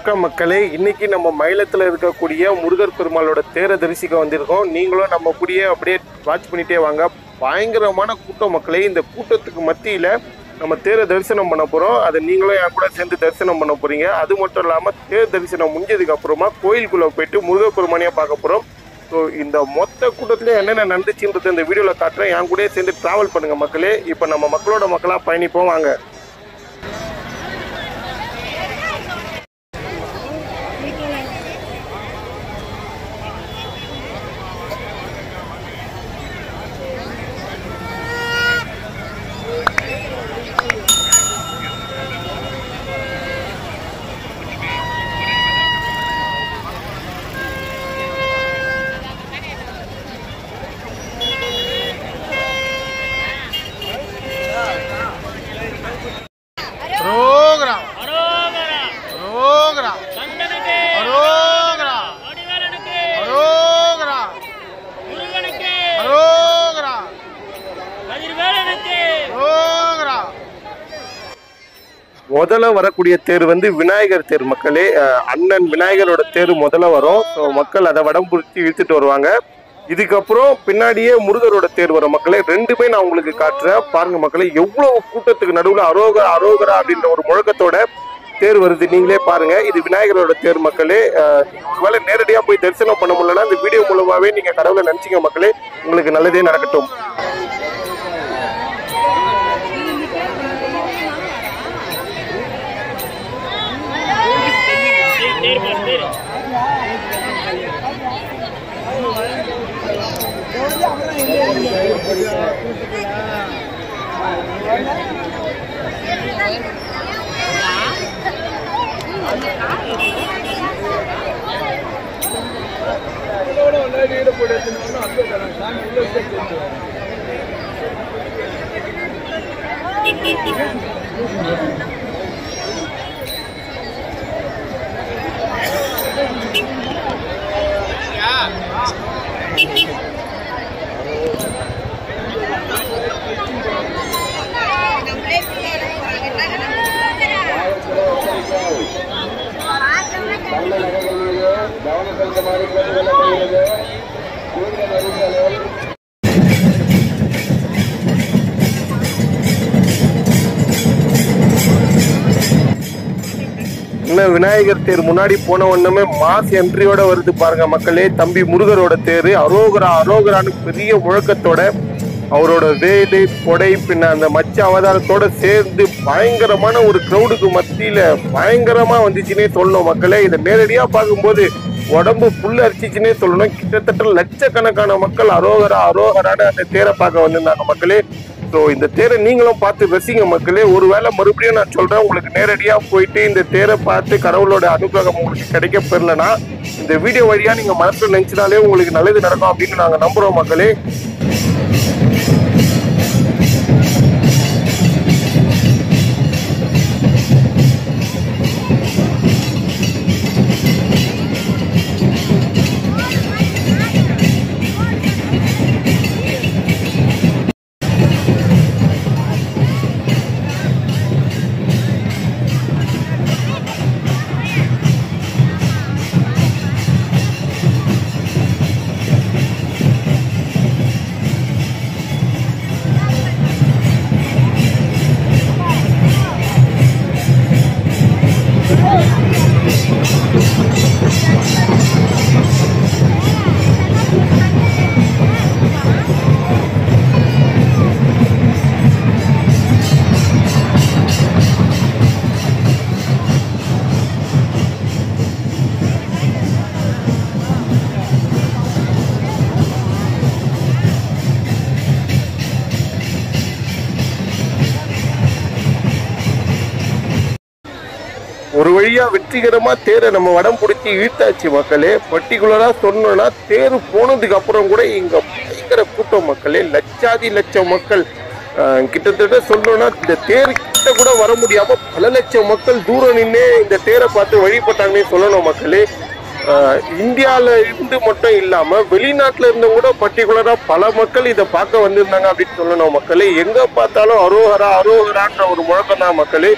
வணக்கம் மக்களே, இன்னைக்கு நம்ம மயிலத்தில் இருக்கக்கூடிய முருகர் பெருமாளோட தேரை தரிசிக்க வந்திருக்கோம். நீங்களும் நம்ம கூடயே அப்படியே வாட்ச் பண்ணிட்டே வாங்க. பயங்கரமான கூட்டம் மக்களே. இந்த கூட்டத்துக்கு மத்தியில் நம்ம தேரை தரிசனம் பண்ண போகிறோம். அதை நீங்களும் என் கூட சேர்ந்து தரிசனம் பண்ண போகிறீங்க. அது மட்டும் இல்லாமல் தேர் தரிசனம் முடிஞ்சதுக்கு அப்புறமா கோயிலுக்குள்ளே போயிட்டு முருகர் பெருமானையாக பார்க்க போகிறோம். ஸோ இந்த மொத்த கூட்டத்தில் என்னென்ன நடந்துச்சுன்றது இந்த வீடியோவில் காட்டுறேன். என் கூட சேர்ந்து ட்ராவல் பண்ணுங்கள் மக்களே. இப்போ நம்ம மக்களோட மக்களாக பயணிப்போம் வாங்க. முதல்ல வரக்கூடிய தேர் வந்து விநாயகர் தேர் மக்களே. அண்ணன் விநாயகரோட தேர் முதல்ல வரும். ஸோ மக்கள் அதை வடம் பிடிச்சி இழுத்துட்டு வருவாங்க. இதுக்கப்புறம் பின்னாடியே முருகரோட தேர் வரும் மக்களே. ரெண்டுமே நான் உங்களுக்கு காட்டுறேன் பாருங்க மக்களே. எவ்வளவு கூட்டத்துக்கு நடுவில் அரோகரா அரோகரா அப்படின்ற ஒரு முழக்கத்தோட தேர் வருது. நீங்களே பாருங்க. இது விநாயகரோட தேர் மக்களே. ஒருவேளை நேரடியாக போய் தரிசனம் பண்ண முடியலன்னா இந்த வீடியோ மூலமாவே நீங்க கடவுளை நினைச்சிங்க மக்களே. உங்களுக்கு நல்லதே நடக்கட்டும். இன்னும் விநாயகர் தேர் முன்னாடி போன உடனே மாஸ் என்ட்ரியோட வருது பாருங்க மக்களே. தம்பி முருகரோட தேர் அரோகரா அரோகரான்னு பெரிய முழக்கத்தோட அவரோட வேடு கொடை பின்ன அந்த மச்ச அவதாரத்தோட சேர்ந்து பயங்கரமான ஒரு கிரௌடுக்கு மத்தியில பயங்கரமா வந்துச்சுன்னே சொல்லணும் மக்களே. இதை நேரடியா பார்க்கும்போது உடம்பு புல் அரிச்சிச்சுன்னே சொல்லணும். கிட்டத்தட்ட லட்சக்கணக்கான மக்கள் அரோகரா அரோகரான அந்த தேரை பார்க்க வந்திருந்தாங்க மக்களே. ஸோ இந்த தேரை நீங்களும் பார்த்து ரசிங்க மக்களே. ஒருவேளை மறுபடியும் நான் சொல்றேன், உங்களுக்கு நேரடியா போயிட்டு இந்த தேரை பார்த்து கடவுளோட அனுகிரகம் உங்களுக்கு கிடைக்க பெறலன்னா இந்த வீடியோ வழியா நீங்க மனசுல நினைச்சினாலே உங்களுக்கு நல்லது நடக்கும் அப்படின்னு நாங்க நம்புறோம் மக்களே. ஒரு வழியா வெற்றிகரமா தேரை நம்ம வடம் பிடிச்சி இழுத்தாச்சு மக்களே. பர்டிகுலரா சொன்னோம்னா தேர் போனதுக்கு அப்புறம் கூட இங்க பயங்கர கூட்டம் மக்களே. லட்சாதி லட்சம் மக்கள். கிட்டத்தட்ட சொல்லணும்னா இந்த தேர் கிட்ட கூட வர முடியாம பல லட்சம் மக்கள் தூரம் நின்று இந்த தேரை பார்த்து வழிபட்டாங்கன்னே சொல்லணும் மக்களே. இந்தியாவில் இருந்து மட்டும் இல்லாமல் வெளிநாட்டில் இருந்து கூட பர்டிகுலராக பல மக்கள் இதை பார்க்க வந்திருந்தாங்க அப்படின்னு சொல்லணும் மக்களே. எங்கே பார்த்தாலும் அரோஹரா அரோஹரான்ற ஒரு முழக்கம் தான் மக்களே.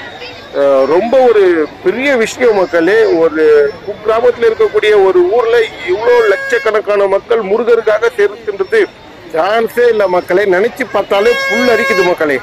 ரொம்ப ஒரு பெரிய விஷயம் மக்களே. ஒரு குக்கிராமத்தில் இருக்கக்கூடிய ஒரு ஊர்ல இவ்வளோ லட்சக்கணக்கான மக்கள் முருகருக்காக சேர்க்கின்றது சான்ஸே இல்லை மக்களே. நினைச்சு பார்த்தாலே புல் அரிக்குது மக்களே.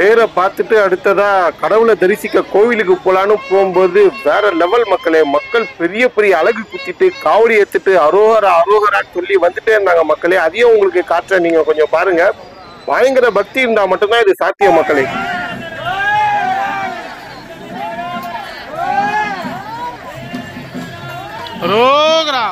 தேரை பார்த்துட்டு அடுத்ததா கடவுளை தரிசிக்க கோவிலுக்கு போலான்னு போகும்போது வேற லெவல் மக்களே. மக்கள் பெரிய பெரிய அழகு குத்திட்டு காவடி ஏத்துட்டு அரோகரா அரோகரான்னு சொல்லி வந்துட்டே இருந்தாங்க மக்களே. அதையும் உங்களுக்கு காட்டுறேன், நீங்க கொஞ்சம் பாருங்க. பயங்கர பக்தி இருந்தா மட்டும்தான் இது சாத்தியம் மக்களே. அரோகரா.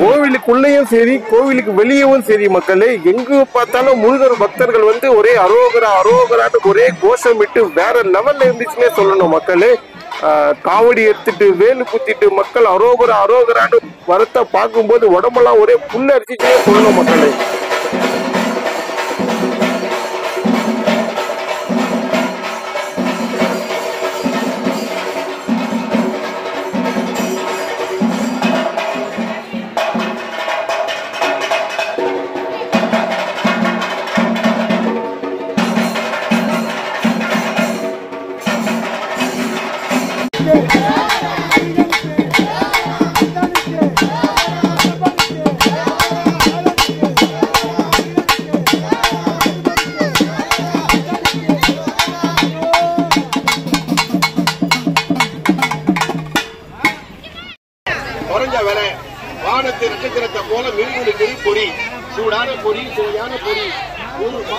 கோவிலுக்குள்ளேயும் சரி கோவிலுக்கு வெளியவும் சரி மக்களே, எங்கு பார்த்தாலும் முருகர் பக்தர்கள் வந்து ஒரே அரோகரா அரோகரான்னு ஒரே கோஷமிட்டு வேற லெவல்ல இருந்துச்சுன்னே சொல்லணும் மக்களே. காவடி எடுத்துட்டு வேலு குத்திட்டு மக்கள் அரோகரா அரோகரான்னு வரத்தை பார்க்கும்போது உடம்பெல்லாம் ஒரே புல்ல அரிச்சுன்னே சொல்லணும் மக்களே.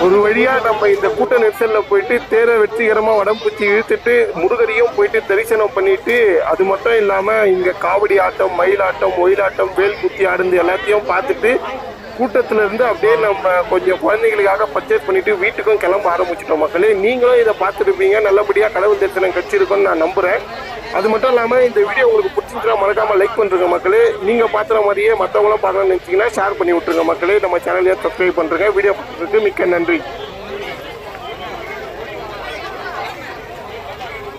ஒரு வழியா நம்ம இந்த கூட்ட நெரிசல்ல போயிட்டு தேரை வெற்றிகரமா வடம்பூச்சி இழுத்துட்டு முருகரையும் போயிட்டு தரிசனம் பண்ணிட்டு, அது மட்டும் இல்லாம இங்க காவடி ஆட்டம், மயிலாட்டம், ஒயிலாட்டம், வேல் குத்தி ஆடுந்து எல்லாத்தையும் பார்த்துட்டு கூட்டத்துல இருந்து அப்படியே நம்ம கொஞ்சம் குழந்தைகளுக்காக பர்ச்சேஸ் பண்ணிட்டு வீட்டுக்கும் கிளம்ப ஆரம்பிச்சிட்டோம் மக்களே. நீங்களும் இதை பார்த்துருப்பீங்க, நல்லபடியா கடவுள் தரிசனம் கிடைச்சிருக்கும்னு நான் நம்புறேன். அது மட்டும் இல்லாம இந்த வீடியோ உங்களுக்கு பிடிச்சிருந்தா மறக்காம லைக் பண்றீங்க மக்களே. நீங்க பாத்துற மாதிரியே மற்றவங்களும் பார்க்கணும்னு நினைச்சீங்கன்னா ஷேர் பண்ணி விட்டுருங்க மக்களே. நம்ம சேனலையே சப்ஸ்கிரைப் பண்றேங்க. வீடியோ பார்த்துருக்கு மிக்க நன்றி.